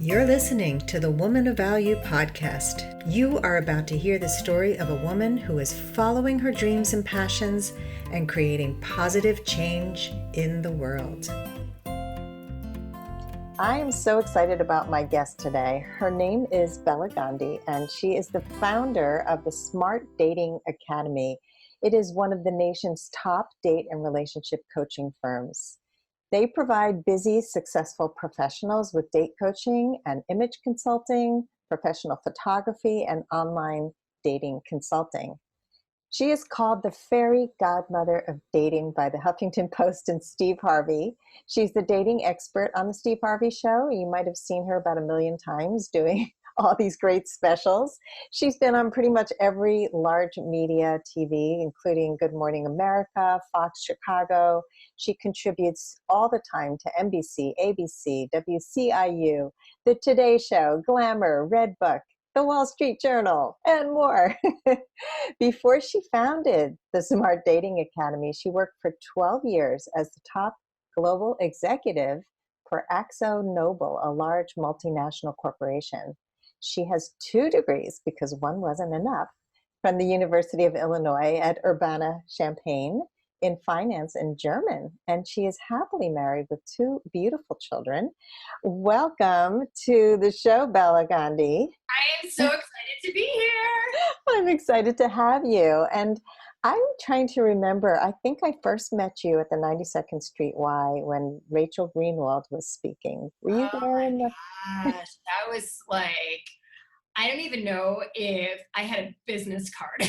You're listening to the Woman of Value podcast. You are about to hear the story of a woman who is following her dreams and passions and creating positive change in the world. I am so excited about my guest today. Her name is Bela Gandhi, and she is the founder of the Smart Dating Academy. It is one of the nation's top date and relationship coaching firms. They provide busy, successful professionals with date coaching and image consulting, professional photography, and online dating consulting. She is called the Fairy Godmother of Dating by the Huffington Post and Steve Harvey. She's the dating expert on the Steve Harvey Show. You might have seen her about 1 million times doing all these great specials. She's been on pretty much every large media TV, including Good Morning America, Fox Chicago. She contributes all the time to NBC, ABC, WCIU, The Today Show, Glamour, Redbook, The Wall Street Journal, and more. Before she founded the Smart Dating Academy, she worked for 12 years as the top global executive for AkzoNobel, a large multinational corporation. She has 2 degrees, because one wasn't enough, from the University of Illinois at Urbana-Champaign in finance and German. And she is happily married with 2 beautiful children. Welcome to the show, Bela Gandhi. I am so excited to be here. I'm excited to have you. And I'm trying to remember, I think I first met you at the 92nd Street Y when Rachel Greenwald was speaking. Were you there? Oh my gosh, that was like, I don't even know if I had a business card.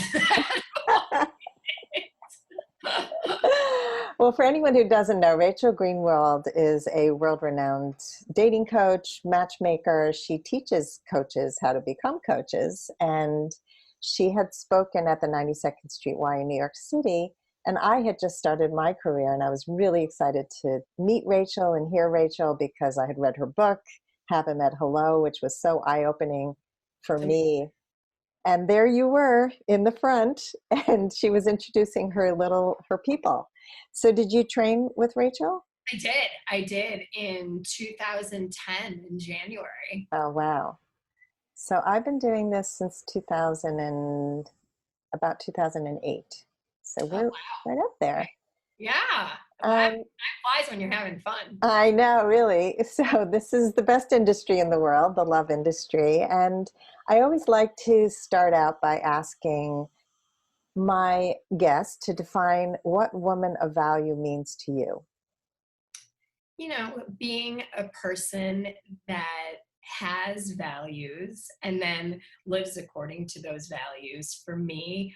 Well, for anyone who doesn't know, Rachel Greenwald is a world-renowned dating coach, matchmaker. She teaches coaches how to become coaches, and she had spoken at the 92nd Street Y in New York City, and I had just started my career, and I was really excited to meet Rachel and hear Rachel because I had read her book, Have Met Hello, which was so eye-opening for me. And there you were in the front, and she was introducing her people. So did you train with Rachel? I did in 2010 in January. Oh, wow. So I've been doing this since about 2008. So we're right up there. Yeah. Time flies when you're having fun. I know, really. So this is the best industry in the world, the love industry. And I always like to start out by asking my guests to define what woman of value means to you. You know, being a person that has values and then lives according to those values. For me,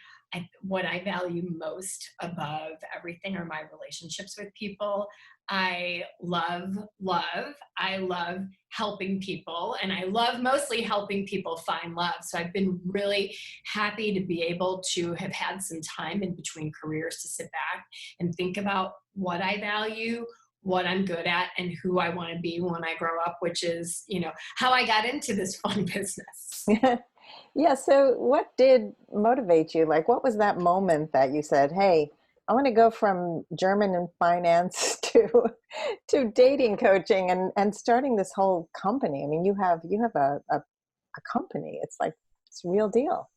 what I value most above everything are my relationships with people. I love love. I love helping people, and I love mostly helping people find love. So I've been really happy to be able to have had some time in between careers to sit back and think about what I value, what I'm good at, and who I want to be when I grow up, which is, you know, how I got into this fun business. Yeah. So what did motivate you? Like, what was that moment that you said, hey, I want to go from German and finance to dating coaching and starting this whole company? I mean, you have a company. It's like, it's a real deal.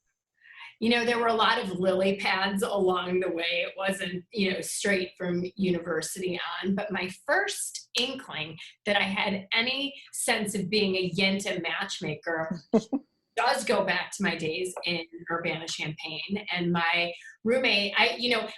You know, there were a lot of lily pads along the way. It wasn't, you know, straight from university on, but my first inkling that I had any sense of being a Yenta matchmaker does go back to my days in Urbana-Champaign. And my roommate, I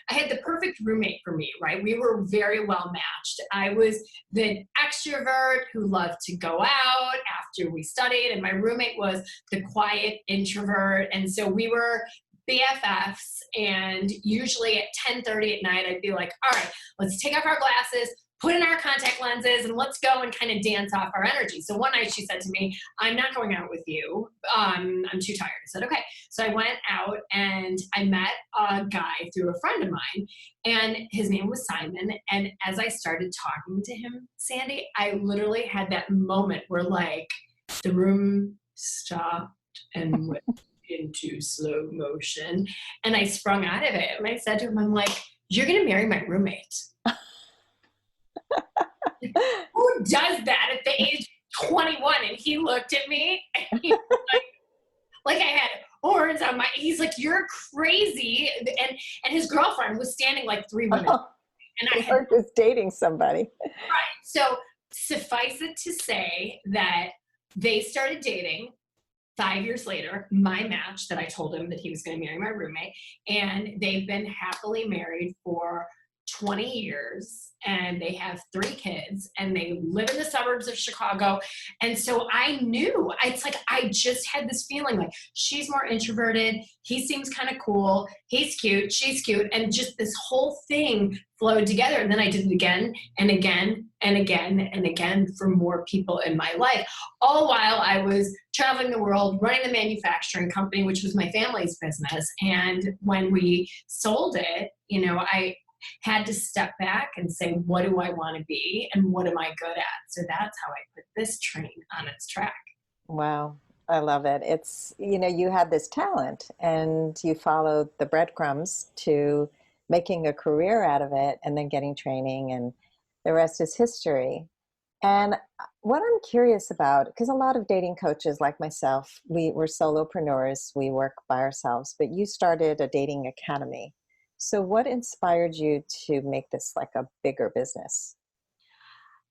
had the perfect roommate for me, right? We were very well matched. I was the extrovert who loved to go out after we studied, and my roommate was the quiet introvert. And so we were BFFs, and usually at 10:30 at night, I'd be like, all right, let's take off our glasses, put in our contact lenses, and let's go and kind of dance off our energy. So one night she said to me, I'm not going out with you. I'm too tired. I said, okay. So I went out and I met a guy through a friend of mine, and his name was Simon. And as I started talking to him, Sandy, I literally had that moment where like the room stopped and went into slow motion. And I sprung out of it. And I said to him, I'm like, you're going to marry my roommate. Who does that at the age 21? And he looked at me and he was like I had horns on my, he's like, you're crazy. And his girlfriend was standing like 3 women. Oh, And I had, Clark was dating somebody. right. So suffice it to say that they started dating 5 years later, my match that I told him that he was going to marry my roommate. And they've been happily married for 20 years and they have 3 kids and they live in the suburbs of Chicago. And so I knew, it's like, I just had this feeling like she's more introverted. He seems kind of cool. He's cute. She's cute. And just this whole thing flowed together. And then I did it again and again and again and again for more people in my life, all while I was traveling the world, running the manufacturing company, which was my family's business. And when we sold it, I had to step back and say, what do I want to be and what am I good at? So that's how I put this train on its track. Wow. I love it. It's, you had this talent and you followed the breadcrumbs to making a career out of it and then getting training, and the rest is history. And what I'm curious about, because a lot of dating coaches like myself, we're solopreneurs, we work by ourselves, but you started a dating academy. So what inspired you to make this like a bigger business?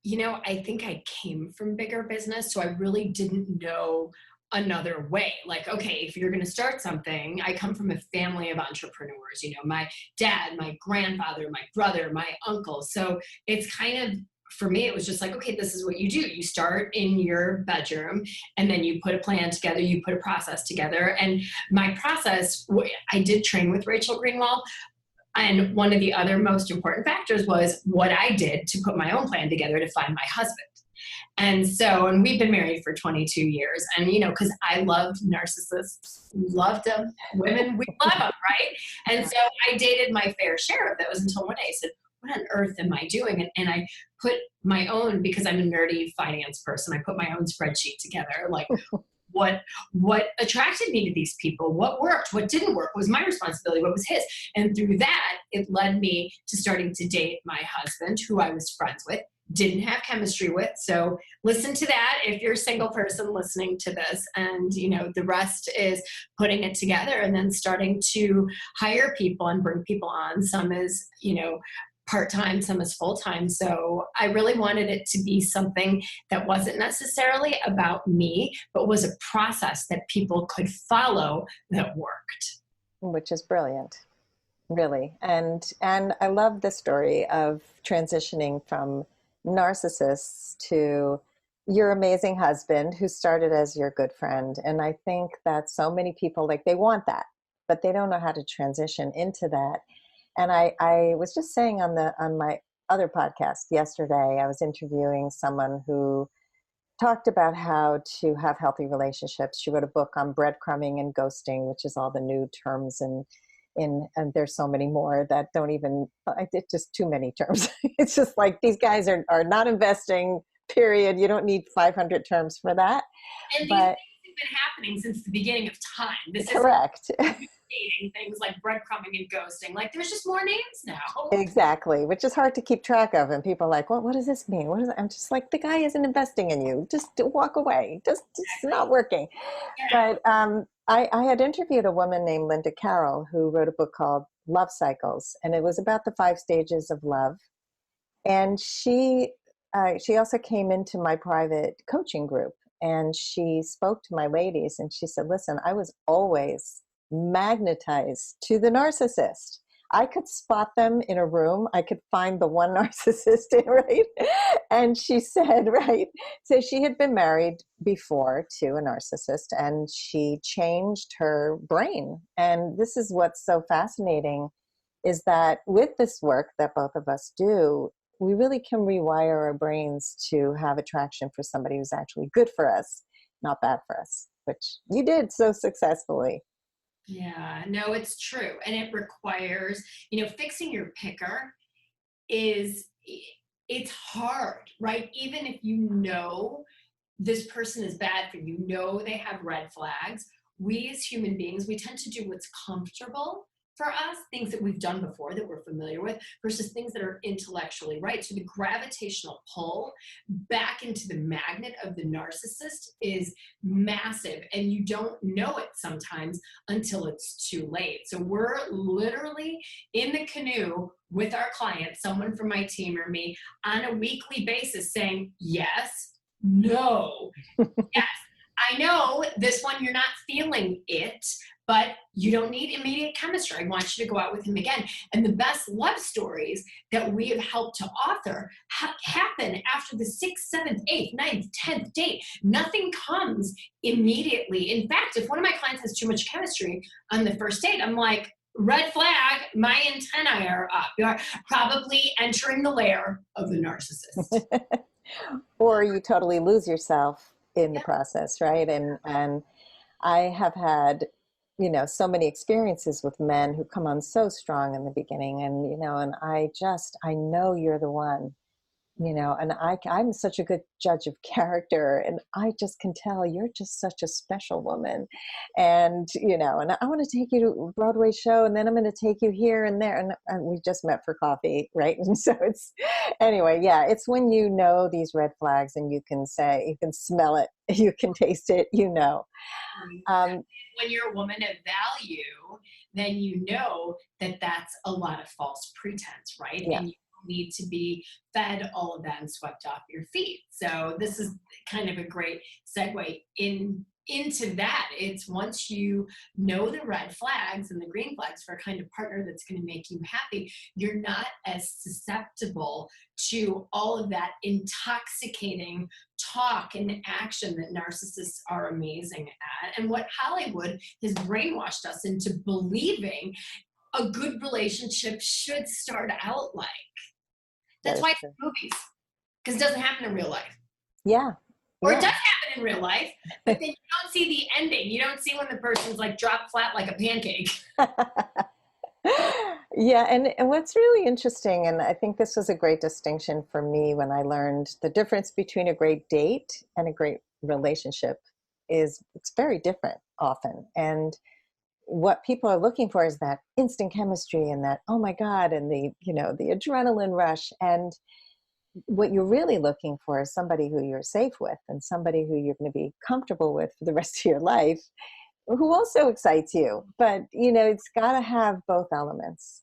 I think I came from bigger business, so I really didn't know another way. Like, okay, if you're going to start something, I come from a family of entrepreneurs, my dad, my grandfather, my brother, my uncle. So it's kind of, for me, it was just like, okay, this is what you do. You start in your bedroom and then you put a plan together, you put a process together. And my process, I did train with Rachel Greenwald. And one of the other most important factors was what I did to put my own plan together to find my husband. And we've been married for 22 years. And, because I loved narcissists, loved them, women, we love them, right? And so I dated my fair share of those until one day I said, what on earth am I doing? And I put my own, because I'm a nerdy finance person, I put my own spreadsheet together, like what attracted me to these people, what worked, what didn't work, was my responsibility, what was his. And through that, it led me to starting to date my husband, who I was friends with, didn't have chemistry with. So listen to that if you're a single person listening to this. And, the rest is putting it together and then starting to hire people and bring people on. Some is, part-time, some is full-time. So I really wanted it to be something that wasn't necessarily about me, but was a process that people could follow that worked. Which is brilliant, really. And I love the story of transitioning from narcissists to your amazing husband, who started as your good friend. And I think that so many people, like, they want that, but they don't know how to transition into that. And I was just saying on my other podcast yesterday, I was interviewing someone who talked about how to have healthy relationships. She wrote a book on breadcrumbing and ghosting, which is all the new terms, and there's so many more that don't even, it's just too many terms. It's just like, these guys are not investing, period. You don't need 500 terms for that. And these things have been happening since the beginning of time. This correct. Dating things like breadcrumbing and ghosting. Like, there's just more names now. Exactly, which is hard to keep track of. And people are like, well, what does this mean? What is it? I'm just like, the guy isn't investing in you. Just walk away. Just it's not working. Yeah. But I had interviewed a woman named Linda Carroll, who wrote a book called Love Cycles, and it was about the 5 stages of love. And she also came into my private coaching group, and she spoke to my ladies, and she said, listen, I was always magnetized to the narcissist. I could spot them in a room. I could find the one narcissist, right? And she said, right, so she had been married before to a narcissist, and she changed her brain. And this is what's so fascinating, is that with this work that both of us do, we really can rewire our brains to have attraction for somebody who's actually good for us, not bad for us, which you did so successfully. Yeah, no, it's true. And it requires, fixing your picker it's hard, right? Even if this person is bad for you, they have red flags. We as human beings, we tend to do what's comfortable for us, things that we've done before that we're familiar with versus things that are intellectually right. So the gravitational pull back into the magnet of the narcissist is massive, and you don't know it sometimes until it's too late. So we're literally in the canoe with our client, someone from my team or me, on a weekly basis saying, yes, no, yes. I know this one, you're not feeling it, but you don't need immediate chemistry. I want you to go out with him again. And the best love stories that we have helped to author happen after the 6th, 7th, 8th, 9th, 10th date. Nothing comes immediately. In fact, if one of my clients has too much chemistry on the first date, I'm like, red flag, my antennae are up. You are probably entering the lair of the narcissist. Or you totally lose yourself in the Yeah. process, right? And I have had, so many experiences with men who come on so strong in the beginning, and and I know you're the one, and I'm such a good judge of character, and I just can tell you're just such a special woman, and and I want to take you to a Broadway show, and then I'm going to take you here and there, and we just met for coffee, right? And so it's anyway, yeah, it's when these red flags, and you can smell it, you can taste it, um, When you're a woman of value, then you know that that's a lot of false pretense, right? yeah. And you need to be fed all of that and swept off your feet. So this is kind of a great segue into that. It's once you know the red flags and the green flags for a kind of partner that's going to make you happy, you're not as susceptible to all of that intoxicating talk and action that narcissists are amazing at, and what Hollywood has brainwashed us into believing a good relationship should start out like. That's why it's in movies, because it doesn't happen in real life. Yeah. Or it does happen in real life, but then you don't see the ending. You don't see when the person's like dropped flat like a pancake. Yeah, and what's really interesting, and I think this was a great distinction for me when I learned the difference between a great date and a great relationship is it's very different often. And what people are looking for is that instant chemistry and that, oh my God, and the adrenaline rush. And what you're really looking for is somebody who you're safe with and somebody who you're going to be comfortable with for the rest of your life, who also excites you. But, it's got to have both elements.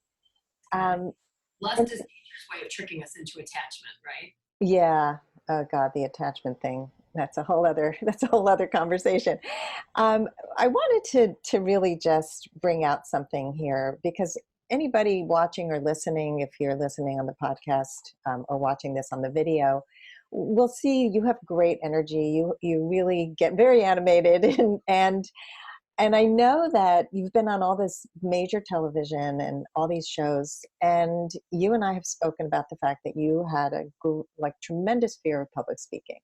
Lust is nature's way of tricking us into attachment, right? Yeah. Oh God, the attachment thing. That's a whole other conversation. I wanted to really just bring out something here, because anybody watching or listening, if you're listening on the podcast or watching this on the video, will see you have great energy. You really get very animated, and I know that you've been on all this major television and all these shows, and you and I have spoken about the fact that you had a tremendous fear of public speaking.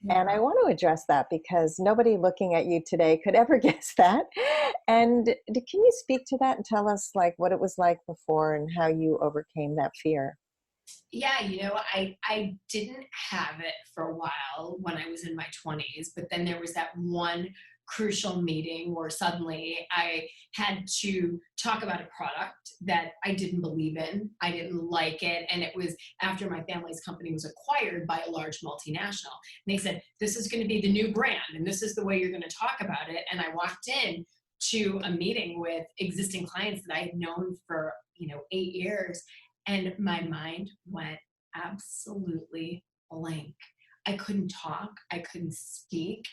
Yeah. And I want to address that because nobody looking at you today could ever guess that. And can you speak to that and tell us what it was like before and how you overcame that fear? Yeah, I didn't have it for a while when I was in my 20s, but then there was that one crucial meeting where suddenly I had to talk about a product that I didn't believe in. I didn't like it. And it was after my family's company was acquired by a large multinational. And they said, this is going to be the new brand, and this is the way you're going to talk about it. And I walked in to a meeting with existing clients that I had known for, 8 years. And my mind went absolutely blank. I couldn't talk. I couldn't speak.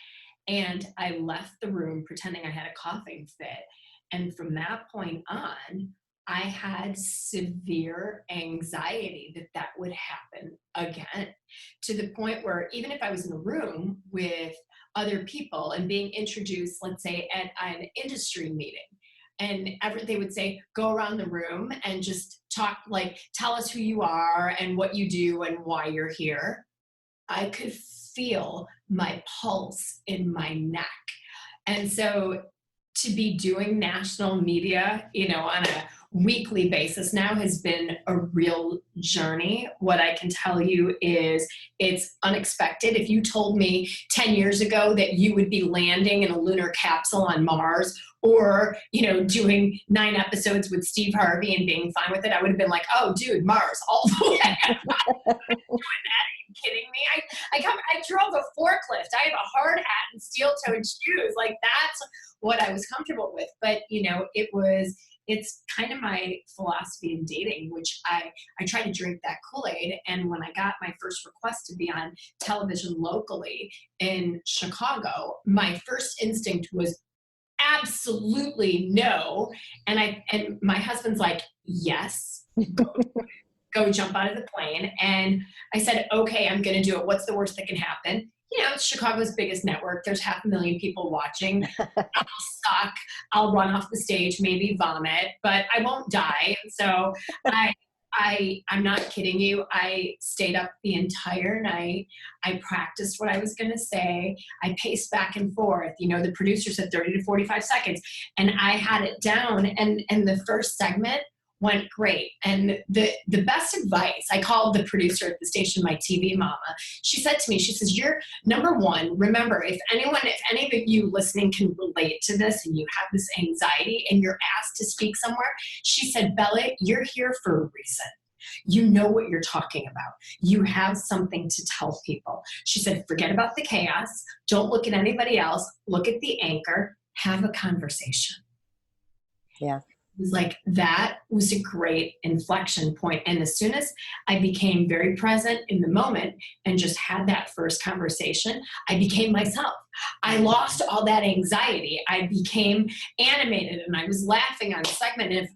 And I left the room pretending I had a coughing fit. And from that point on, I had severe anxiety that would happen again, to the point where even if I was in a room with other people and being introduced, let's say at an industry meeting, and they would say, go around the room and just talk, tell us who you are and what you do and why you're here. I could feel my pulse in my neck. And so to be doing national media, on a weekly basis now has been a real journey. What I can tell you is it's unexpected. If you told me 10 years ago that you would be landing in a lunar capsule on Mars, or, doing 9 episodes with Steve Harvey and being fine with it, I would have been like, oh, dude, Mars all the way. I'm not doing that. Are you kidding me? I drove a forklift. I have a hard hat and steel-toed shoes. Like, that's what I was comfortable with. But, it's kind of my philosophy in dating, which I try to drink that Kool-Aid. And when I got my first request to be on television locally in Chicago, my first instinct was absolutely no. And my husband's like, yes, go jump out of the plane. And I said, okay, I'm going to do it. What's the worst that can happen? It's Chicago's biggest network. There's 500,000 people watching. I'll suck. I'll run off the stage, maybe vomit, but I won't die. So I'm not kidding you. I stayed up the entire night. I practiced what I was going to say. I paced back and forth. The producer said 30 to 45 seconds, and I had it down. And the first segment went great. And the best advice, I called the producer at the station my TV mama. She said to me, she says, you're number one. Remember, if any of you listening can relate to this and you have this anxiety and you're asked to speak somewhere, she said, Bella, you're here for a reason. You know what you're talking about. You have something to tell people. She said, forget about the chaos. Don't look at anybody else. Look at the anchor. Have a conversation. Yeah. It was like, that was a great inflection point. And as soon as I became very present in the moment and just had that first conversation, I became myself. I lost all that anxiety. I became animated and I was laughing on segment. And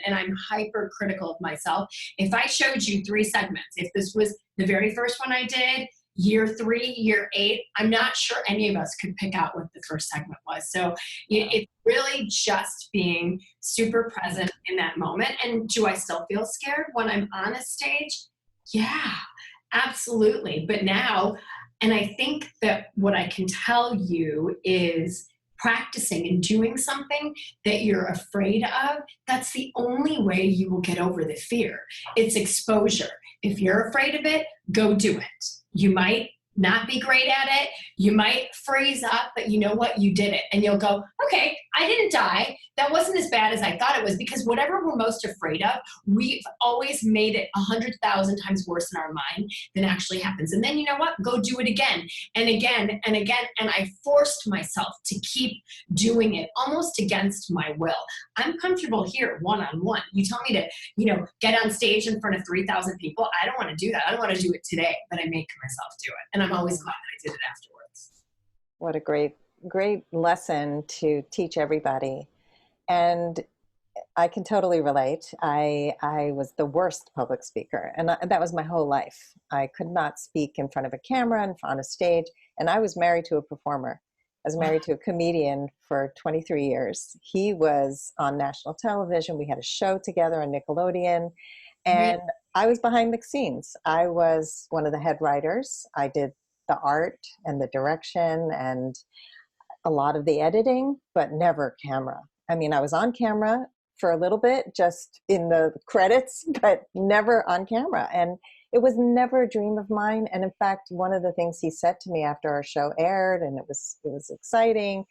and I'm hypercritical of myself, if I showed you 3 segments, if this was the very first one I did, year 3, year 8, I'm not sure any of us could pick out what the first segment was. So it's really just being super present in that moment. And do I still feel scared when I'm on a stage? Yeah, absolutely. But now, and I think that what I can tell you is practicing and doing something that you're afraid of, that's the only way you will get over the fear. It's exposure. If you're afraid of it, go do it. You might not be great at it. You might freeze up, but you know what? You did it. And you'll go, okay, I didn't die. That wasn't as bad as I thought it was, because whatever we're most afraid of, we've always made it 100,000 times worse in our mind than actually happens. And then you know what? Go do it again and again and again. And I forced myself to keep doing it almost against my will. I'm comfortable here one-on-one. You tell me to, get on stage in front of 3,000 people. I don't want to do that. I don't want to do it today, but I make myself do it. And I'm always glad that I did it afterwards. What a great lesson to teach everybody. And I can totally relate. I was the worst public speaker, and that was my whole life. I could not speak in front of a camera and on a stage, and I was married to a performer. I was married to a comedian for 23 years. He was on national television. We had a show together on Nickelodeon, and I was behind the scenes. I was one of the head writers. I did the art and the direction and a lot of the editing, but never camera. I mean, I was on camera for a little bit, just in the credits, but never on camera. And it was never a dream of mine. And in fact, one of the things he said to me after our show aired, and it was exciting,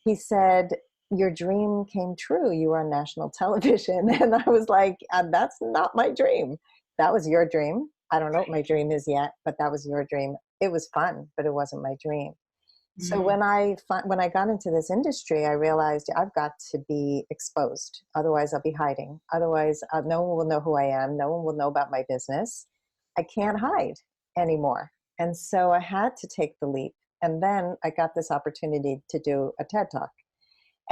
he said, your dream came true. You were on national television. And I was like, that's not my dream. That was your dream. I don't know what my dream is yet, but that was your dream. It was fun, but it wasn't my dream. So when I got into this industry, I realized I've got to be exposed. Otherwise, I'll be hiding. Otherwise, no one will know who I am. No one will know about my business. I can't hide anymore. And so I had to take the leap. And then I got this opportunity to do a TED Talk.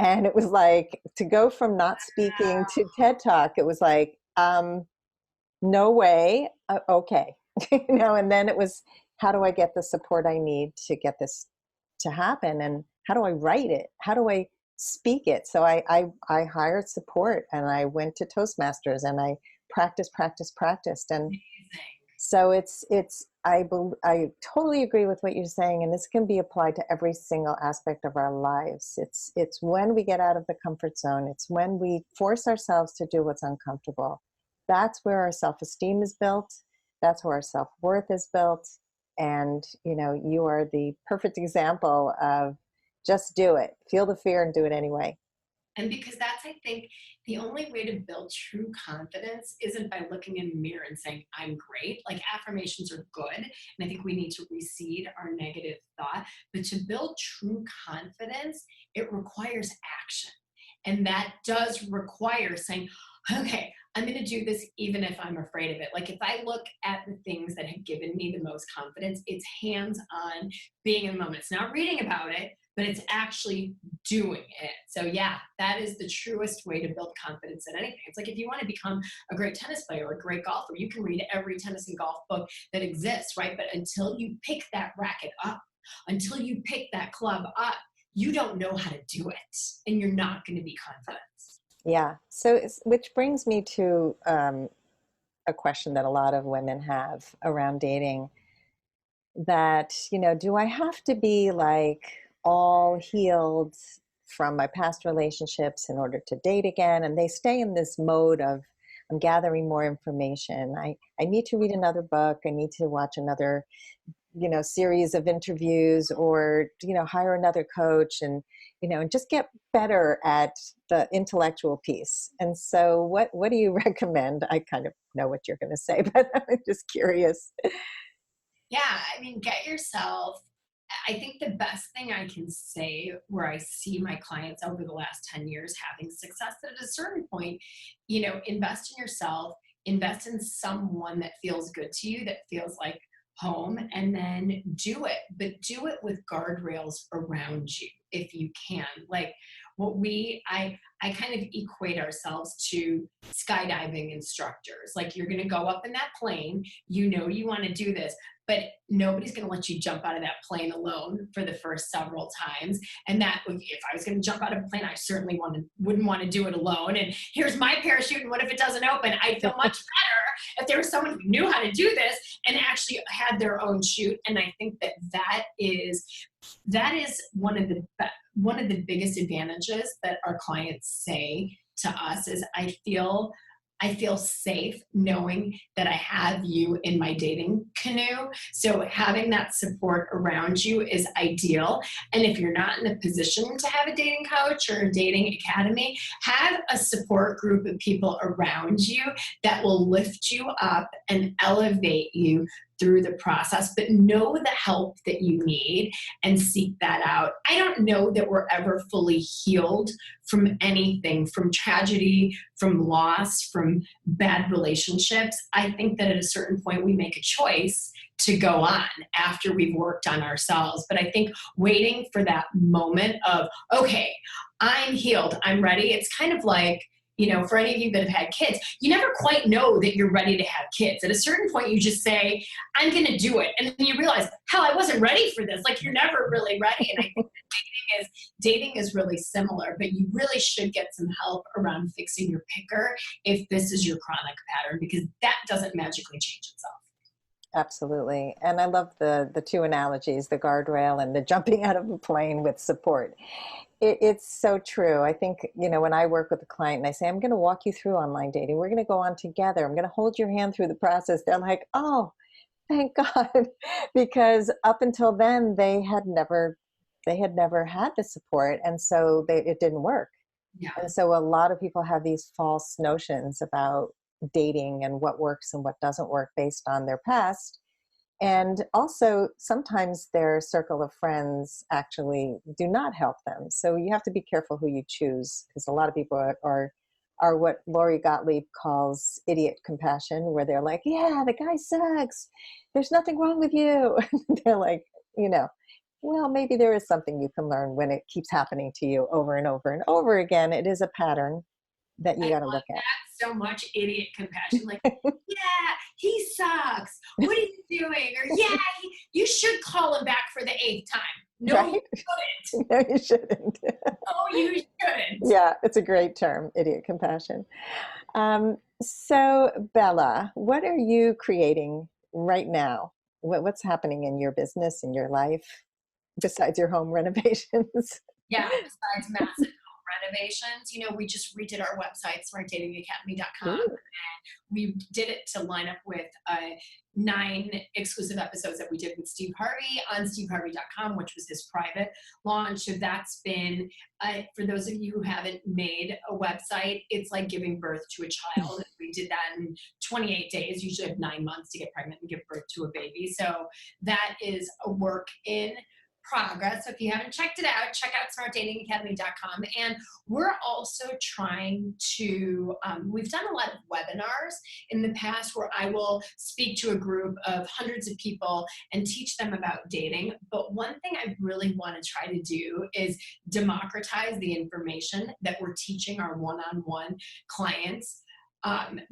And it was like, to go from not speaking to TED Talk, it was like, no way. Okay. And then it was, how do I get the support I need to get this to happen, and how do I write it? How do I speak it? So I hired support, and I went to Toastmasters, and I practiced. And so I totally agree with what you're saying, and this can be applied to every single aspect of our lives. It's when we get out of the comfort zone. It's when we force ourselves to do what's uncomfortable. That's where our self-esteem is built. That's where our self-worth is built. And you are the perfect example of just do it. Feel the fear and do it anyway. And because that's, I think, the only way to build true confidence isn't by looking in the mirror and saying, I'm great. Like affirmations are good. And I think we need to recede our negative thought. But to build true confidence, it requires action. And that does require saying, okay, I'm going to do this even if I'm afraid of it. Like if I look at the things that have given me the most confidence, it's hands on being in the moment. It's not reading about it, but it's actually doing it. So yeah, that is the truest way to build confidence in anything. It's like if you want to become a great tennis player or a great golfer, you can read every tennis and golf book that exists, right? But until you pick that racket up, until you pick that club up, you don't know how to do it, and you're not going to be confident. Yeah. So, which brings me to a question that a lot of women have around dating, that, do I have to be like all healed from my past relationships in order to date again? And they stay in this mode of, I'm gathering more information. I need to read another book. I need to watch another, series of interviews, or, hire another coach and, and just get better at the intellectual piece. And so what do you recommend? I kind of know what you're going to say, but I'm just curious. Yeah, I mean, get yourself. I think the best thing I can say where I see my clients over the last 10 years having success, that at a certain point, invest in yourself, invest in someone that feels good to you, that feels like home, and then do it, but do it with guardrails around you if you can. Like I kind of equate ourselves to skydiving instructors. Like you're going to go up in that plane, you want to do this, but nobody's going to let you jump out of that plane alone for the first several times. And that if I was going to jump out of a plane, I certainly wouldn't want to do it alone. And here's my parachute, and what if it doesn't open? I'd feel much better if there was someone who knew how to do this and actually had their own chute. And I think that is one of the biggest advantages that our clients say to us is I feel safe knowing that I have you in my dating canoe. So having that support around you is ideal. And if you're not in a position to have a dating coach or a dating academy, have a support group of people around you that will lift you up and elevate you through the process, but know the help that you need and seek that out. I don't know that we're ever fully healed from anything, from tragedy, from loss, from bad relationships. I think that at a certain point we make a choice to go on after we've worked on ourselves. But I think waiting for that moment of, okay, I'm healed, I'm ready. It's kind of like, for any of you that have had kids, you never quite know that you're ready to have kids. At a certain point, you just say, I'm going to do it. And then you realize, hell, I wasn't ready for this. Like, you're never really ready. And I think dating is really similar, but you really should get some help around fixing your picker if this is your chronic pattern, because that doesn't magically change itself. Absolutely. And I love the two analogies, the guardrail and the jumping out of a plane with support. It's so true. I think, when I work with a client and I say, I'm going to walk you through online dating, we're going to go on together, I'm going to hold your hand through the process. They're like, oh, thank God. Because up until then, they had never had the support. And so it didn't work. Yeah. And so a lot of people have these false notions about dating and what works and what doesn't work based on their past. And also, sometimes their circle of friends actually do not help them. So you have to be careful who you choose, because a lot of people are what Lori Gottlieb calls idiot compassion, where they're like, yeah, the guy sucks, there's nothing wrong with you. They're like, well, maybe there is something you can learn when it keeps happening to you over and over and over again. It is a pattern that you got to look at. So much idiot compassion, like, yeah, he sucks. What are you doing? Or yeah, you should call him back for the 8th time. No, right? You shouldn't. No, you shouldn't. No, you shouldn't. Yeah, it's a great term, idiot compassion. So Bella, what are you creating right now what's happening in your business, in your life, besides your home renovations? Yeah, besides massive home renovations, we just redid our website, smartdatingacademy.com. Ooh, We did it to line up with 9 exclusive episodes that we did with Steve Harvey on steveharvey.com, which was his private launch. So that's been, for those of you who haven't made a website, it's like giving birth to a child. We did that in 28 days. You usually have 9 months to get pregnant and give birth to a baby. So that is a work in progress. So if you haven't checked it out, check out smartdatingacademy.com. And we're also trying to, we've done a lot of webinars in the past where I will speak to a group of hundreds of people and teach them about dating. But one thing I really want to try to do is democratize the information that we're teaching our one-on-one clients,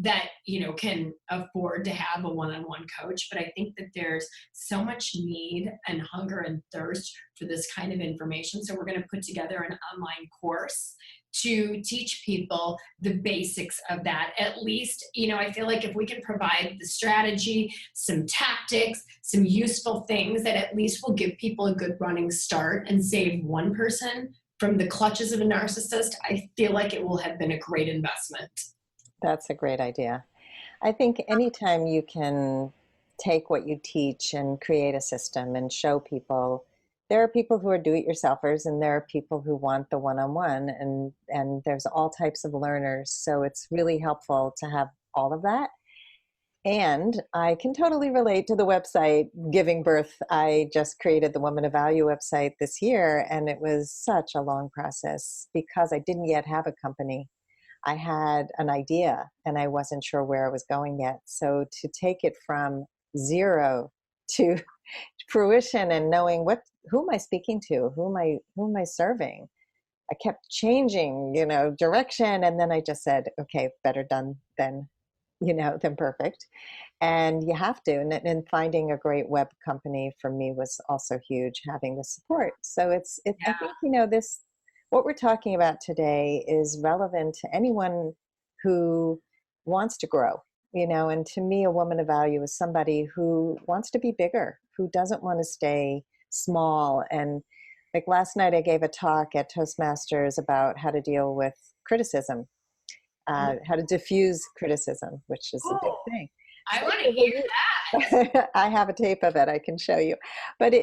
that can afford to have a one-on-one coach. But I think that there's so much need and hunger and thirst for this kind of information. So we're going to put together an online course to teach people the basics of that. At least, I feel like if we can provide the strategy, some tactics, some useful things that at least will give people a good running start and save one person from the clutches of a narcissist, I feel like it will have been a great investment. that's a great idea. I think anytime you can take what you teach and create a system and show people, there are people who are do-it-yourselfers and there are people who want the one-on-one, and there's all types of learners. So it's really helpful to have all of that. And I can totally relate to the website giving birth. I just created the Woman of Value website this year, and it was such a long process because I didn't yet have a company. I had an idea and I wasn't sure where I was going yet. So to take it from zero to fruition and knowing who am I speaking to? Who am I serving? I kept changing, direction. And then I just said, okay, better done than perfect. And you have to, and finding a great web company for me was also huge, having the support. So I think, this, what we're talking about today is relevant to anyone who wants to grow, and to me, a woman of value is somebody who wants to be bigger, who doesn't want to stay small. And like last night, I gave a talk at Toastmasters about how to deal with criticism, how to diffuse criticism, which is a big Oh, thing. I want to hear that. I have a tape of it. I can show you. But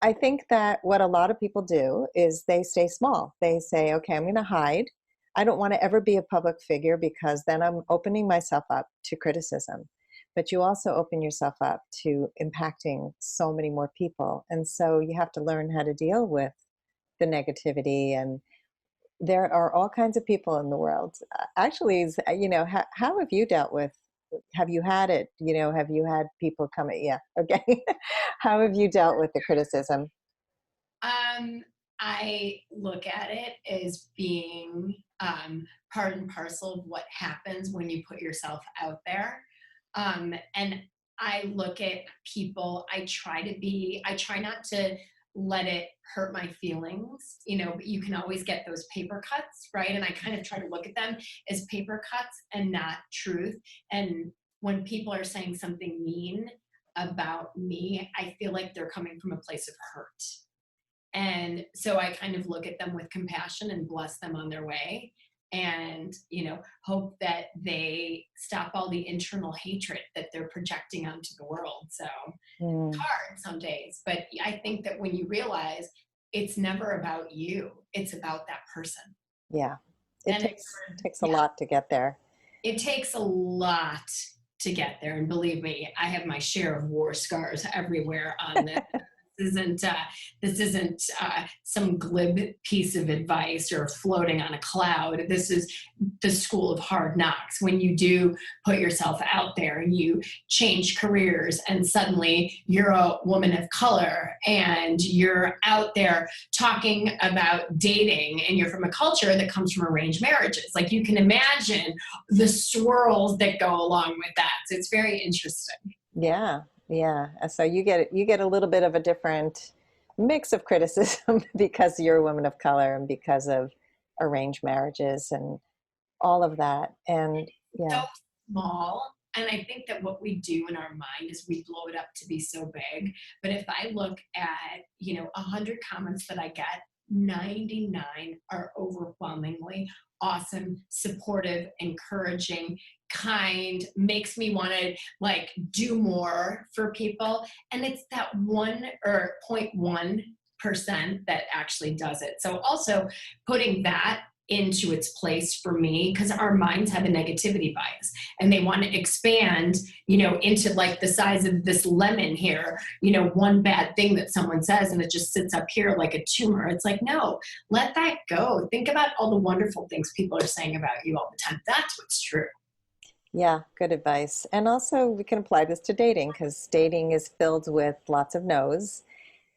I think that what a lot of people do is they stay small. They say, okay, I'm going to hide. I don't want to ever be a public figure because then I'm opening myself up to criticism. But you also open yourself up to impacting so many more people. And so you have to learn how to deal with the negativity. And there are all kinds of people in the world. Actually, how have you dealt with, have you had it, have you had people come at you? Okay. How have you dealt with the criticism? I look at it as being part and parcel of what happens when you put yourself out there. And I look at people, I try not to let it hurt my feelings, but you can always get those paper cuts, right? And I kind of try to look at them as paper cuts and not truth. And when people are saying something mean about me, I feel like they're coming from a place of hurt. And so I kind of look at them with compassion and bless them on their way, and hope that they stop all the internal hatred that they're projecting onto the world. So it's hard some days, but I think that when you realize it's never about you, it's about that person. Yeah. It Then takes a lot to get there. it takes a lot to get there. And believe me, I have my share of war scars everywhere on this. This isn't some glib piece of advice or floating on a cloud. This is the school of hard knocks. When you do put yourself out there and you change careers and suddenly you're a woman of color and you're out there talking about dating and you're from a culture that comes from arranged marriages. Like, you can imagine the swirls that go along with that. So it's very interesting. Yeah. Yeah. So you get a little bit of a different mix of criticism because you're a woman of color and because of arranged marriages and all of that. And yeah. So small. And I think that what we do in our mind is we blow it up to be so big. But if I look at, 100 comments that I get, 99 are overwhelmingly awesome, supportive, encouraging, kind, makes me want to like do more for people. And it's that 1 or 0.1% that actually does it. So also putting that into its place for me, because our minds have a negativity bias and they want to expand, into like the size of this lemon here, one bad thing that someone says and it just sits up here like a tumor. It's like, no, let that go. Think about all the wonderful things people are saying about you all the time. That's what's true. Yeah, good advice. And also, we can apply this to dating because dating is filled with lots of no's,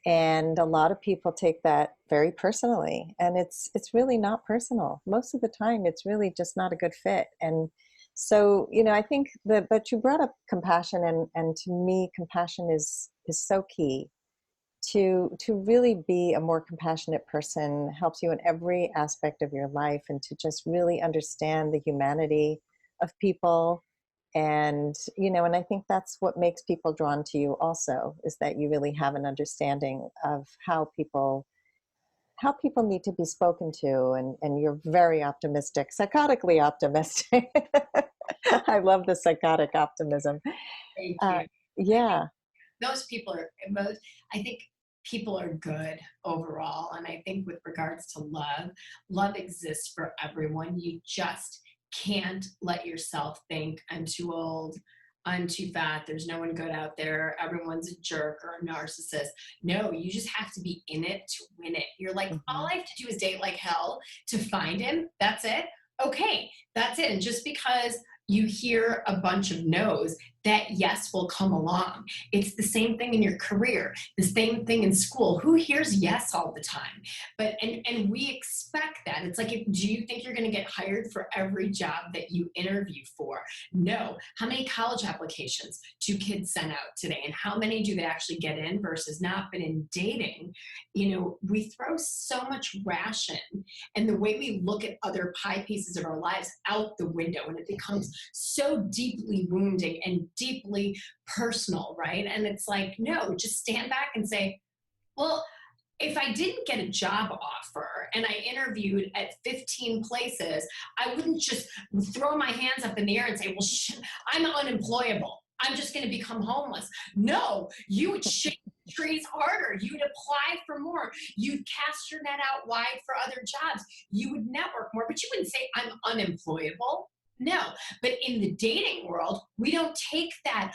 and a lot of people take that very personally. And it's really not personal. Most of the time, it's really just not a good fit. And so, I think that, but you brought up compassion, and to me, compassion is so key to really be a more compassionate person. Helps you in every aspect of your life, and to just really understand the humanity of people. And and I think that's what makes people drawn to you also, is that you really have an understanding of how people need to be spoken to. And you're very optimistic, psychotically optimistic. I love the psychotic optimism. Thank uh, you. I think yeah. those people are most, I think people are good overall. And I think with regards to love, love exists for everyone. You just can't let yourself think, I'm too old, I'm too fat, there's no one good out there, everyone's a jerk or a narcissist. No, you just have to be in it to win it. You're like, all Mhm. I have to do is date like hell to find him. That's it. Okay, that's it. And just because you hear a bunch of no's, that yes will come along. It's the same thing in your career, the same thing in school. Who hears yes all the time? But and we expect that. It's like, do you think you're going to get hired for every job that you interview for? No. How many college applications do kids send out today, and how many do they actually get in versus not? But in dating, we throw so much ration and the way we look at other pie pieces of our lives out the window, and it becomes so deeply wounding and deeply personal, right? And it's like, no, just stand back and say, well, if I didn't get a job offer and I interviewed at 15 places, I wouldn't just throw my hands up in the air and say, well, I'm unemployable, I'm just going to become homeless. No, you would shake the trees harder. You'd apply for more. You'd cast your net out wide for other jobs. You would network more, but you wouldn't say, I'm unemployable. No, but in the dating world, we don't take that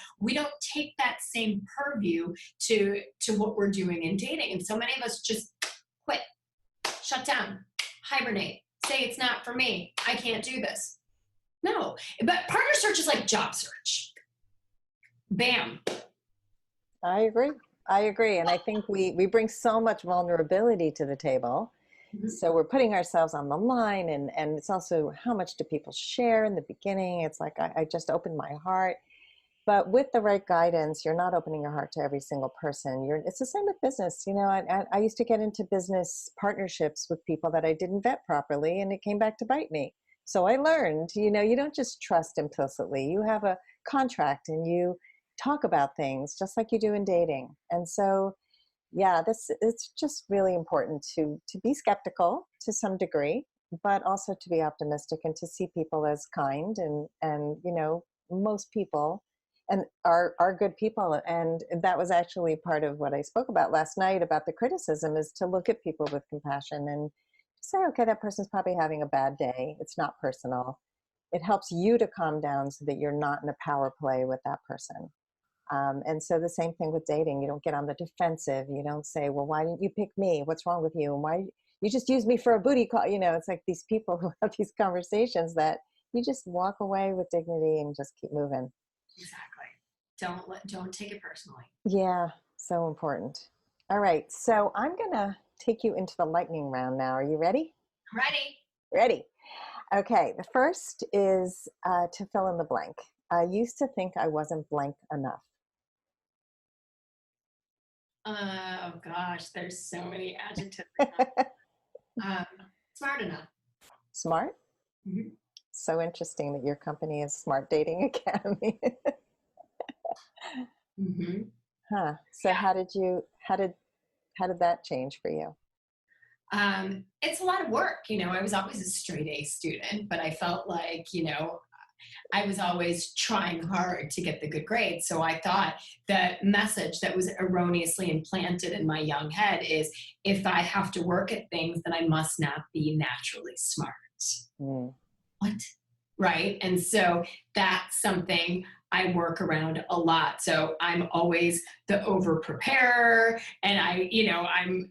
same purview to what we're doing in dating. And so many of us just quit, shut down, hibernate, say it's not for me, I can't do this. No, but partner search is like job search. Bam. I agree. And I think we bring so much vulnerability to the table. Mhm. So we're putting ourselves on the line, and it's also, how much do people share in the beginning? It's like, I just opened my heart. But with the right guidance, you're not opening your heart to every single person. It's the same with business. I used to get into business partnerships with people that I didn't vet properly, and it came back to bite me. So I learned, you don't just trust implicitly. You have a contract, and you talk about things just like you do in dating. And so, yeah, it's just really important to be skeptical to some degree, but also to be optimistic and to see people as kind, and most people and are good people. And that was actually part of what I spoke about last night about the criticism, is to look at people with compassion and say, okay, that person's probably having a bad day. It's not personal. It helps you to calm down so that you're not in a power play with that person. And so the same thing with dating. You don't get on the defensive. You don't say, well, why didn't you pick me? What's wrong with you? And why you just use me for a booty call? It's like these people who have these conversations that you just walk away with dignity and just keep moving. Exactly. Don't take it personally. Yeah, so important. All right, so I'm gonna take you into the lightning round now. Are you ready? Ready? Ready. Okay, the first is to fill in the blank. I used to think I wasn't blank enough. Oh gosh, there's so many adjectives. Um, Smart enough. Smart? Mhm. So interesting that your company is Smart Dating Academy. Mm-hmm. Huh. So Yeah. how did that change for you? It's a lot of work. I was always a straight A student, but I felt like, I was always trying hard to get the good grades. So I thought the message that was erroneously implanted in my young head is if I have to work at things, then I must not be naturally smart. Mm. What? Right. And so that's something I work around a lot. So I'm always the over preparer, and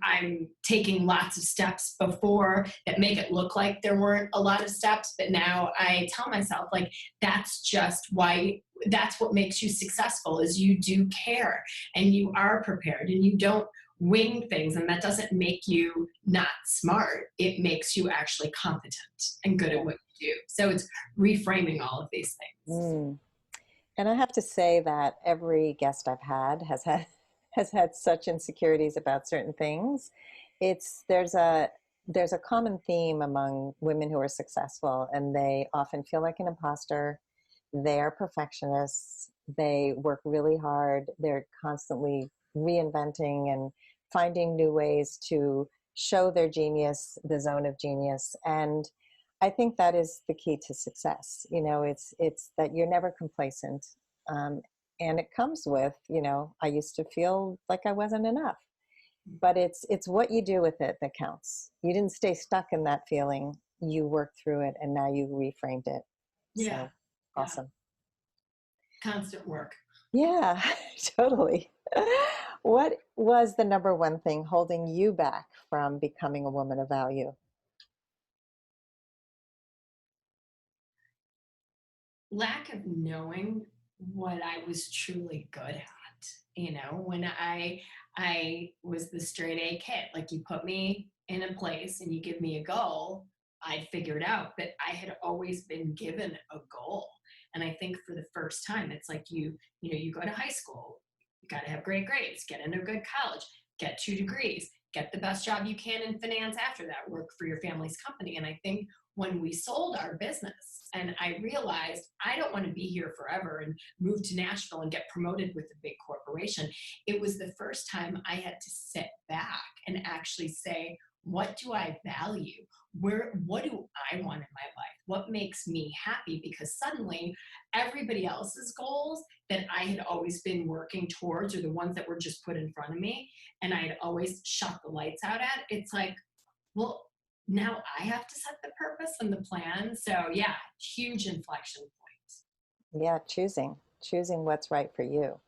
I'm taking lots of steps before that make it look like there weren't a lot of steps. But now I tell myself, like, that's just why, that's what makes you successful, is you do care and you are prepared and you don't wing things, and that doesn't make you not smart. It makes you actually competent and good at what you do. So it's reframing all of these things. Mm. And I have to say that every guest I've had has had such insecurities about certain things. It's there's a common theme among women who are successful, and they often feel like an imposter. They are perfectionists. They work really hard. They're constantly reinventing and finding new ways to show their genius, the zone of genius. And I think that is the key to success. It's that you're never complacent. Um, and it comes with, I used to feel like I wasn't enough, but it's what you do with it that counts. You didn't stay stuck in that feeling. You worked through it and now you reframed it. Yeah. So Yeah. awesome. Constant work. Yeah, totally. What was the number one thing holding you back from becoming a woman of value? Lack of knowing what I was truly good at. When I was the straight A kid, like, you put me in a place and you give me a goal, I'd figure it out. But I had always been given a goal. And I think for the first time, it's like you go to high school, you got to have great grades, get into a good college, get 2 degrees, get the best job you can in finance after that, work for your family's company. And I think when we sold our business and I realized I don't want to be here forever and move to Nashville and get promoted with a big corporation, it was the first time I had to sit back and actually say, what do I value? What do I want in my life? What makes me happy? Because suddenly everybody else's goals that I had always been working towards, or the ones that were just put in front of me and I had always shut the lights out at, it's like, well, now I have to set the purpose and the plan. So yeah, huge inflection point. Yeah, choosing what's right for you.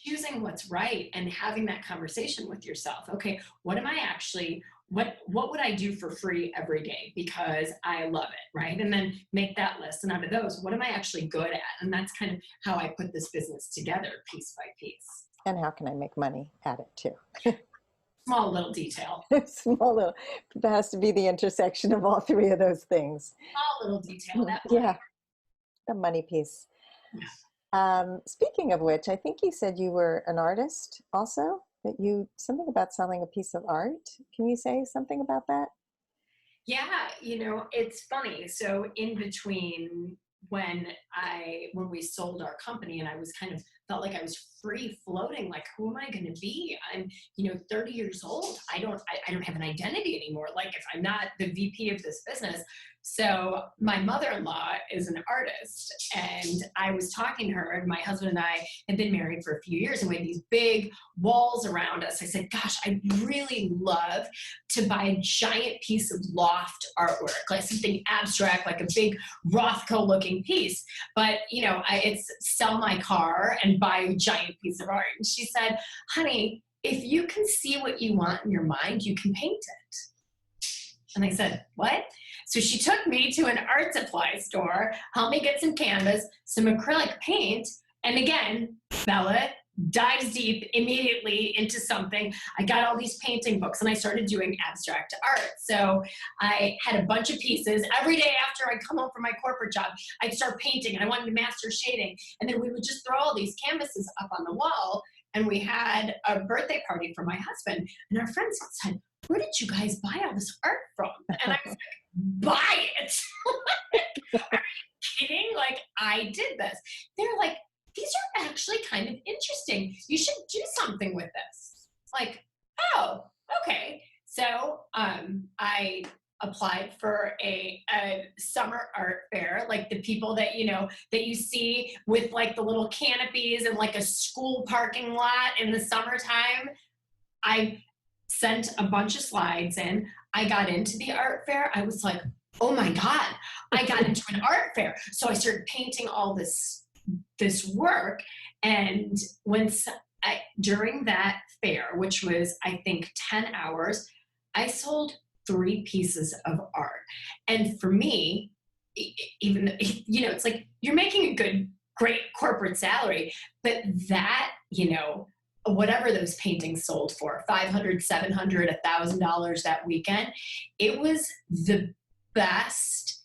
Choosing what's right and having that conversation with yourself. Okay, what am I actually, what would I do for free every day because I love it, right? And then make that list. And out of those, what am I actually good at? And that's kind of how I put this business together, piece by piece. And how can I make money at it too? Small little detail. Small little, that has to be the intersection of all three of those things. Small little detail. That Yeah, the money piece. Yeah. Speaking of which, I think you said you were an artist also, that you, something about selling a piece of art. Can you say something about that? Yeah, it's funny. So in between when we sold our company and I was kind of felt like I was free floating, like, who am I going to be? I'm, 30 years old. I don't have an identity anymore. Like, if I'm not the VP of this business. So my mother-in-law is an artist, and I was talking to her, and my husband and I had been married for a few years, and we had these big walls around us. I said, gosh, I'd really love to buy a giant piece of loft artwork, like something abstract, like a big Rothko looking piece. But, it's sell my car and buy a giant piece of art. And she said, honey, if you can see what you want in your mind, you can paint it. And I said, what? So she took me to an art supply store, helped me get some canvas, some acrylic paint. And again, Bella dives deep immediately into something. I got all these painting books and I started doing abstract art. So I had a bunch of pieces. Every day after I'd come home from my corporate job, I'd start painting, and I wanted to master shading. And then we would just throw all these canvases up on the wall. And we had a birthday party for my husband. And our friends said, where did you guys buy all this art from? And I was like, buy it. I did this. They're like, these are actually kind of interesting. You should do something with this. Like, oh, okay. So I applied for a summer art fair, like the people that, that you see with like the little canopies and like a school parking lot in the summertime. I sent a bunch of slides in. I got into the art fair. I was like, oh my God, I got into an art fair. So I started painting all this work. And during that fair, which was, I think, 10 hours, I sold 3 pieces of art. And for me, even, it's like you're making a great corporate salary, but that, whatever those paintings sold for, $500, $700, $1,000 that weekend, it was the best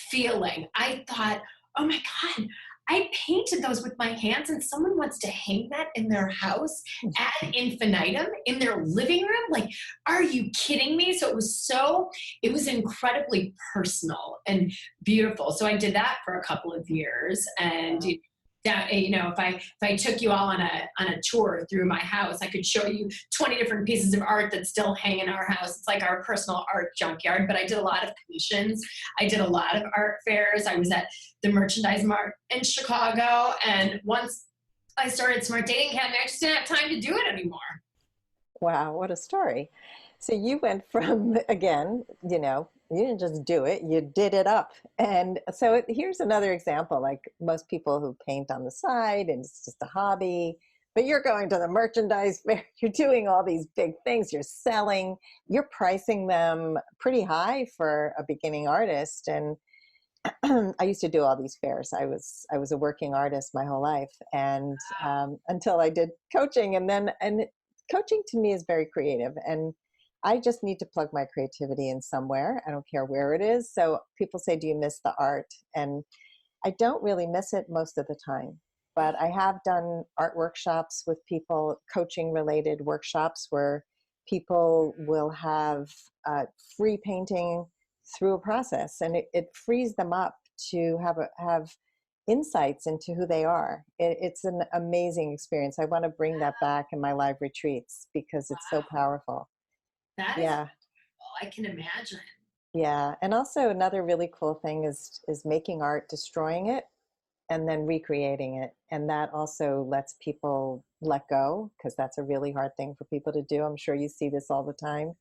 feeling. I thought, oh my God, I painted those with my hands and someone wants to hang that in their house ad infinitum in their living room. Like, are you kidding me? So it was incredibly personal and beautiful. So I did that for a couple of years. And if I took you all on a tour through my house, I could show you 20 different pieces of art that still hang in our house. It's like our personal art junkyard, but I did a lot of commissions. I did a lot of art fairs. I was at the Merchandise Mart in Chicago. And once I started Smart Dating Academy, I just didn't have time to do it anymore. Wow, what a story. So you went from, again, you didn't just do it, you did it up. And so here's another example, like most people who paint on the side and it's just a hobby, but you're going to the merchandise fair, you're doing all these big things, you're selling, you're pricing them pretty high for a beginning artist. And I used to do all these fairs. I was a working artist my whole life, and until I did coaching, and coaching to me is very creative, and I just need to plug my creativity in somewhere. I don't care where it is. So people say, do you miss the art? And I don't really miss it most of the time, but I have done art workshops with people, coaching related workshops where people will have free painting through a process, and it frees them up to have insights into who they are. It's an amazing experience. I want to bring that back in my live retreats because it's so powerful. That is, I can imagine. Yeah. And also another really cool thing is making art, destroying it, and then recreating it. And that also lets people let go, because that's a really hard thing for people to do. I'm sure you see this all the time.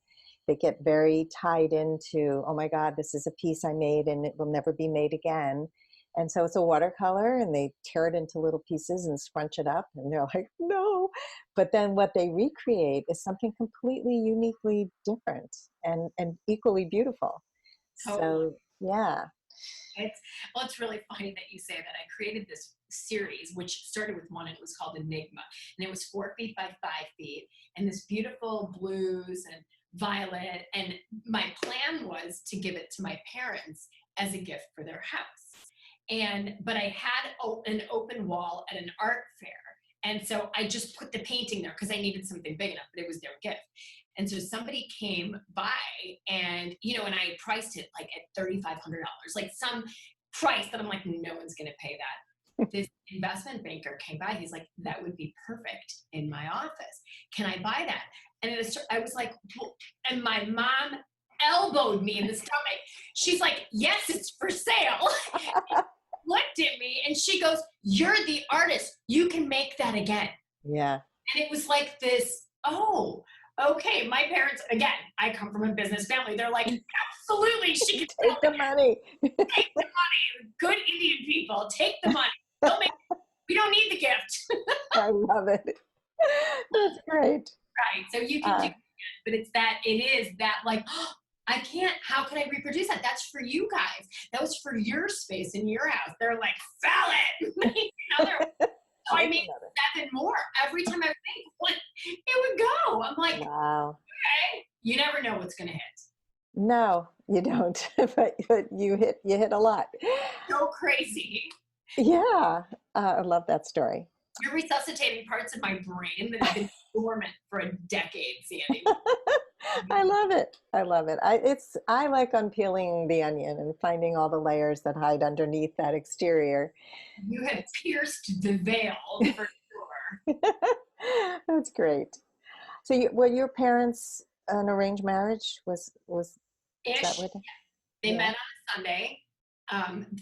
They get very tied into, oh my God, this is a piece I made and it will never be made again. And so it's a watercolor and they tear it into little pieces and scrunch it up and they're like, no. But then what they recreate is something completely uniquely different and equally beautiful. Totally. So, yeah. It's really funny that you say that. I created this series, which started with one, and it was called Enigma. And it was 4 feet by 5 feet and this beautiful blues and violet. And my plan was to give it to my parents as a gift for their house. But I had an open wall at an art fair. And so I just put the painting there because I needed something big enough, but it was their gift. And so somebody came by and, and I priced it like at $3,500, like some price that I'm like, no one's going to pay that. This investment banker came by. He's like, that would be perfect in my office. Can I buy that? And I was like, well, and my mom elbowed me in the stomach. She's like, yes, it's for sale. Looked at me and she goes, you're the artist. You can make that again. Yeah. And it was like this, oh, okay. My parents, again, I come from a business family. They're like, absolutely. She can take the money. Take the money. Good Indian people. Take the money. We don't need the gift. I love it. That's great. Right. So you can do it, but it is that like, I can't, how can I reproduce that? That's for you guys. That was for your space in your house. They're like, sell it. So I made 7 more. Every time I think one, it would go. I'm like, wow. Okay. You never know what's going to hit. No, you don't. but you hit a lot. So crazy. Yeah. I love that story. You're resuscitating parts of my brain that have been dormant for a decade, Sandy. I love it. I love it. I like unpeeling the onion and finding all the layers that hide underneath that exterior. You have That's pierced the veil for sure. that's great. So were your parents an arranged marriage? Was is that Ish. what? They Yeah. met on a Sunday.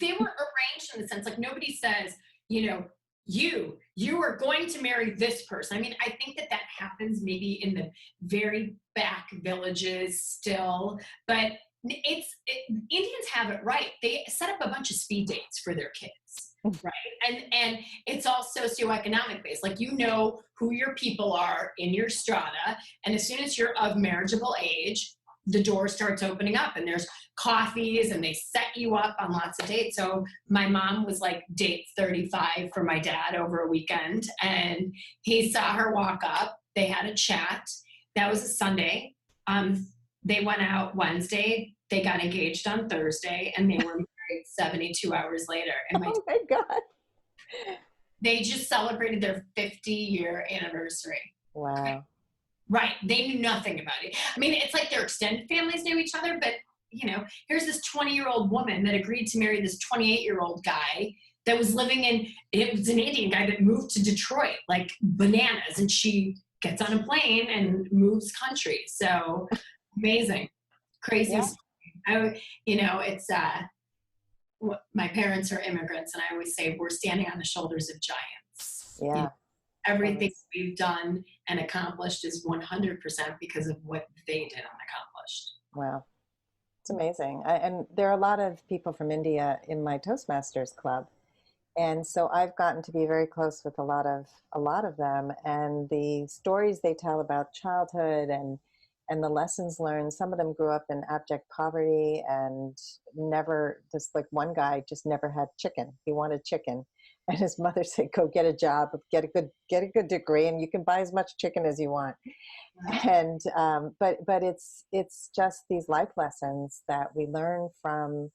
They were arranged in the sense like nobody says, you know, you are going to marry this person. I mean, I think that that happens maybe in the very back villages still, but Indians have it right. They set up a bunch of speed dates for their kids, right? And it's all socioeconomic based. Like you know who your people are in your strata, and as soon as you're of marriageable age, the door starts opening up and there's coffees and they set you up on lots of dates. So my mom was like date 35 for my dad over a weekend, and he saw her walk up. They had a chat. That was a Sunday. They went out Wednesday. They got engaged on Thursday, and they were married 72 hours later. And Oh my God. they just celebrated their 50-year anniversary. Wow. Right. They knew nothing about it. I mean, it's like their extended families knew each other, but here's this 20-year-old woman that agreed to marry this 28-year-old guy that was living in, it was an Indian guy that moved to Detroit, like bananas. And she gets on a plane and moves country. So amazing. Crazy. Yeah. It's, my parents are immigrants, and I always say we're standing on the shoulders of giants. Yeah. Everything we've done and accomplished is 100% because of what they did and accomplished. Wow. It's amazing. And there are a lot of people from India in my Toastmasters club. And so I've gotten to be very close with a lot of them, and the stories they tell about childhood and the lessons learned. Some of them grew up in abject poverty and never, just like one guy just never had chicken. He wanted chicken. And his mother said, "Go get a job, get a good degree, and you can buy as much chicken as you want." And but it's just these life lessons that we learn from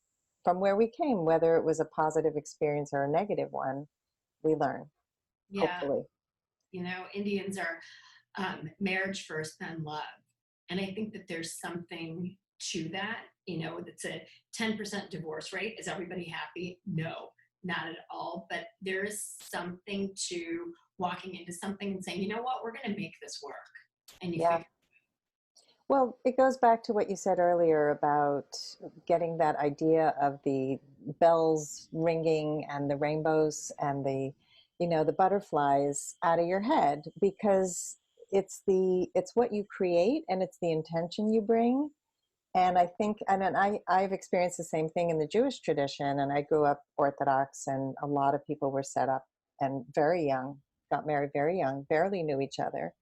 where we came, whether it was a positive experience or a negative one. We learn, Yeah. hopefully. Indians are marriage first, then love. And I think that there's something to that. It's a 10% divorce rate. Is everybody happy? No, not at all. But there is something to walking into something and saying, you know what, we're going to make this work. And you Yeah. Well, it goes back to what you said earlier about getting that idea of the bells ringing and the rainbows and the butterflies out of your head, because it's what you create and it's the intention you bring. And I think, and then I've experienced the same thing in the Jewish tradition, and I grew up Orthodox, and a lot of people were set up and very young, got married very young, barely knew each other.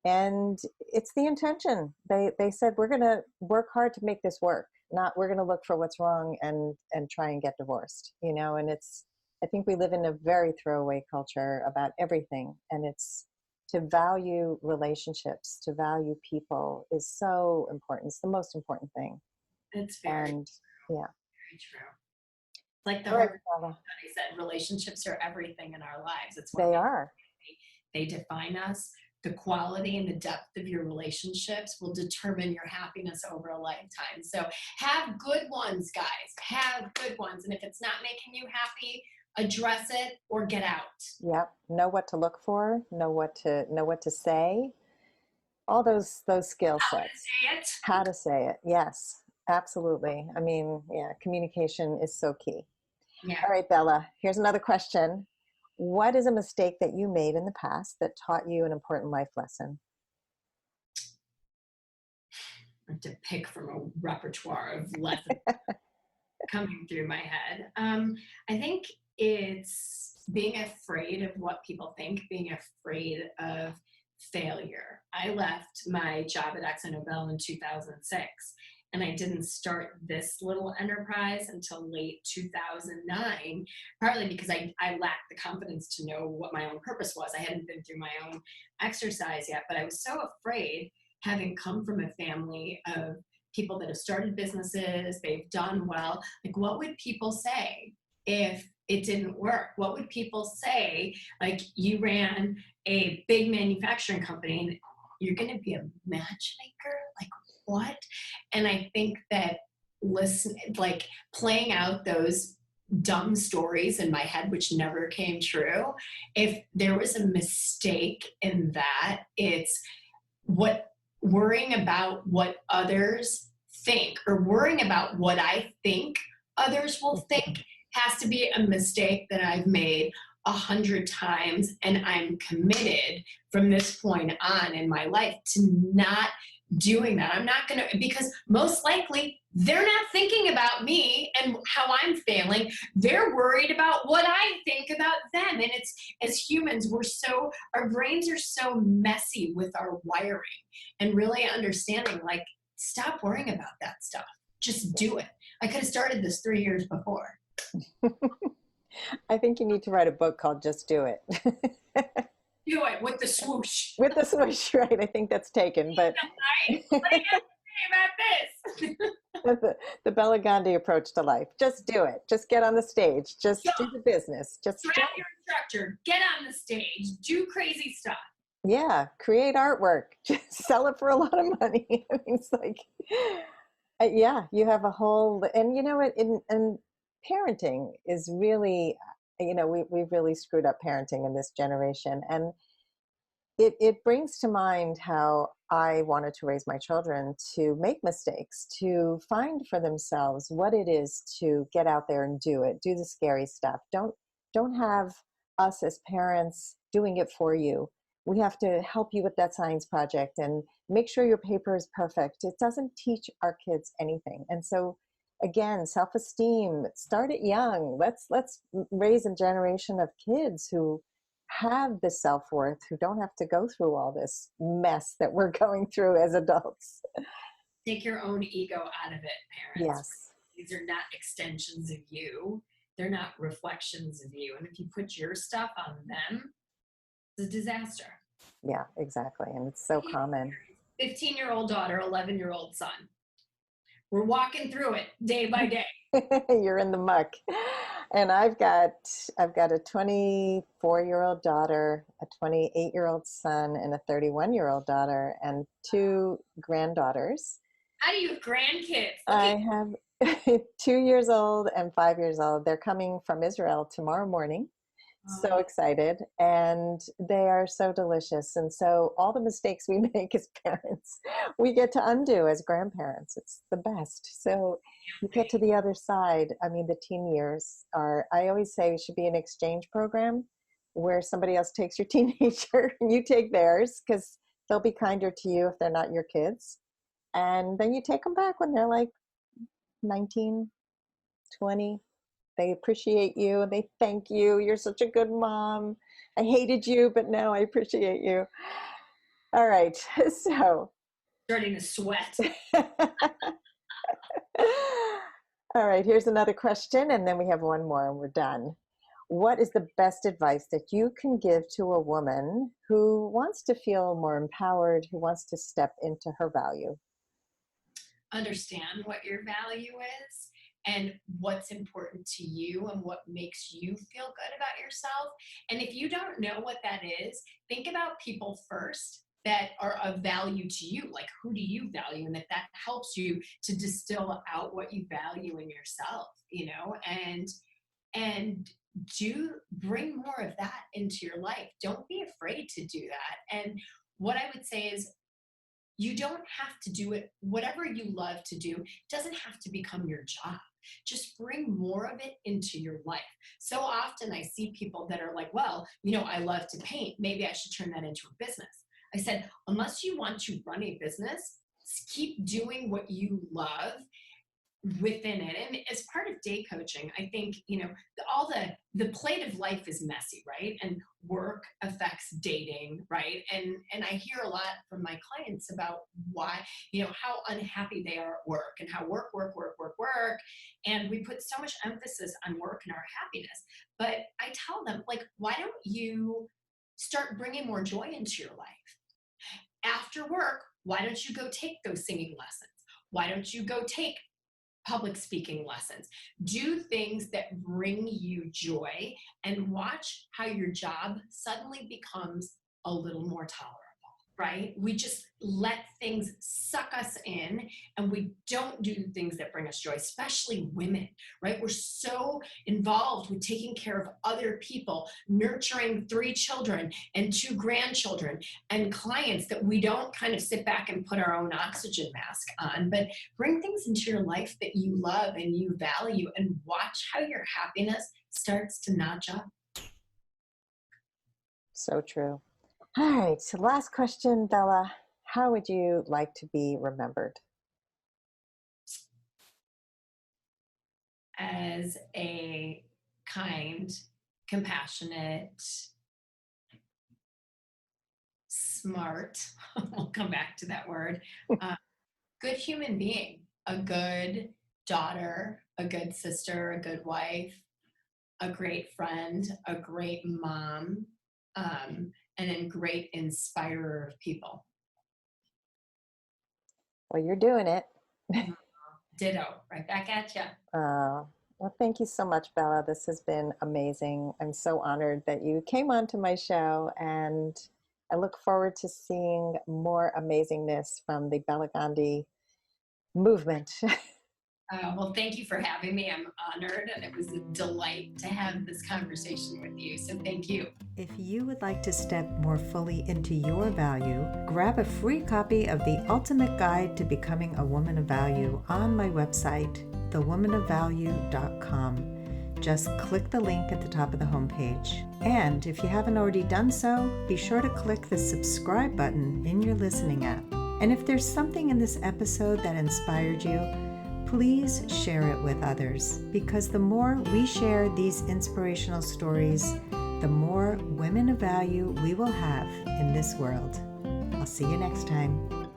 And it's the intention. They said, we're going to work hard to make this work, not we're going to look for what's wrong and try and get divorced, and I think we live in a very throwaway culture about everything. And it's to value relationships, to value people is so important. It's the most important thing. It's very, and yeah, very true. Like the all right, Harvard study said, relationships are everything in our lives. It's what they are. They define us. The quality and the depth of your relationships will determine your happiness over a lifetime. So have good ones, guys. Have good ones. And if it's not making you happy, address it or get out. Yep. Know what to look for, know what to say. All those skill sets. How to say it. Yes, absolutely. I mean, yeah, communication is so key. Yeah. All right, Bella, here's another question. What is a mistake that you made in the past that taught you an important life lesson? I have to pick from a repertoire of lessons coming through my head. I think it's being afraid of what people think, being afraid of failure. I left my job at ExxonMobil in 2006. And I didn't start this little enterprise until late 2009, partly because I lacked the confidence to know what my own purpose was. I hadn't been through my own exercise yet, but I was so afraid, having come from a family of people that have started businesses, they've done well. Like, what would people say if it didn't work? What would people say? Like, you ran a big manufacturing company and you're going to be a matchmaker? Like, what? And I think that like playing out those dumb stories in my head, which never came true, if there was a mistake in that, it's what worrying about what others think or worrying about what I think others will think has to be a mistake that I've made 100 times. And I'm committed from this point on in my life to not doing that. I'm not going to, because most likely they're not thinking about me and how I'm failing. They're worried about what I think about them. And it's, as humans, our brains are so messy with our wiring, and really understanding, like, stop worrying about that stuff. Just do it. I could have started this 3 years before. I think you need to write a book called Just Do It. Do it with the swoosh. With the swoosh, right? I think that's taken, but Right? What do you have to say about this? the Bela Gandhi approach to life. Just do it. Just get on the stage. Just do the business. Just grab your instructor. Get on the stage. Do crazy stuff. Yeah, create artwork. Just sell it for a lot of money. I mean, it's like, yeah, you have a whole, and you know what? And parenting is really, we've really screwed up parenting in this generation, and it brings to mind how I wanted to raise my children to make mistakes, to find for themselves what it is to get out there and do it, do the scary stuff. Don't have us as parents doing it for you. We have to help you with that science project and make sure your paper is perfect. It doesn't teach our kids anything. And so again, self-esteem, start it young. Let's raise a generation of kids who have the self-worth, who don't have to go through all this mess that we're going through as adults. Take your own ego out of it, parents. Yes. These are not extensions of you. They're not reflections of you. And if you put your stuff on them, it's a disaster. Yeah, exactly. And it's so common. 15-year-old daughter, 11-year-old son. We're walking through it day by day. You're in the muck. And I've got a 24-year-old daughter, a 28-year-old son, and a 31-year-old daughter, and 2 granddaughters. How do you have grandkids? I have 2 years old and 5 years old. They're coming from Israel tomorrow morning. So excited, and they are so delicious. And so all the mistakes we make as parents, we get to undo as grandparents. It's the best. So you get to the other side. I mean, the teen years are, I always say, it should be an exchange program where somebody else takes your teenager and you take theirs, because they'll be kinder to you if they're not your kids. And then you take them back when they're like 19, 20. They appreciate you and they thank you. You're such a good mom. I hated you, but now I appreciate you. All right. So. Starting to sweat. All right. Here's another question, and then we have one more and we're done. What is the best advice that you can give to a woman who wants to feel more empowered, who wants to step into her value? Understand what your value is and what's important to you and what makes you feel good about yourself. And if you don't know what that is, think about people first that are of value to you. Like, who do you value? And that helps you to distill out what you value in yourself, and do bring more of that into your life. Don't be afraid to do that. And what I would say is, you don't have to do it. Whatever you love to do doesn't have to become your job. Just bring more of it into your life. So often I see people that are like, well, I love to paint. Maybe I should turn that into a business. I said, unless you want to run a business, keep doing what you love within it. And as part of date coaching, I think, all the plate of life is messy, right? And work affects dating, right? And I hear a lot from my clients about why, how unhappy they are at work and how work. And we put so much emphasis on work and our happiness. But I tell them, like, why don't you start bringing more joy into your life? After work, why don't you go take those singing lessons? Why don't you go take public speaking lessons? Do things that bring you joy and watch how your job suddenly becomes a little more tolerable. right? We just let things suck us in and we don't do the things that bring us joy, especially women, right? We're so involved with taking care of other people, nurturing 3 children and 2 grandchildren and clients that we don't kind of sit back and put our own oxygen mask on, but bring things into your life that you love and you value and watch how your happiness starts to notch up. So true. All right, so last question, Bella. How would you like to be remembered? As a kind, compassionate, smart, we'll come back to that word, good human being, a good daughter, a good sister, a good wife, a great friend, a great mom, and a great inspirer of people. Well, you're doing it. Ditto, right back at you. Well, thank you so much, Bella. This has been amazing. I'm so honored that you came onto my show, and I look forward to seeing more amazingness from the Bela Gandhi movement. Well, thank you for having me. I'm honored, and it was a delight to have this conversation with you. So thank you. If you would like to step more fully into your value, grab a free copy of The Ultimate Guide to Becoming a Woman of Value on my website, thewomanofvalue.com. Just click the link at the top of the homepage. And if you haven't already done so, be sure to click the subscribe button in your listening app. And if there's something in this episode that inspired you, please share it with others, because the more we share these inspirational stories, the more women of value we will have in this world. I'll see you next time.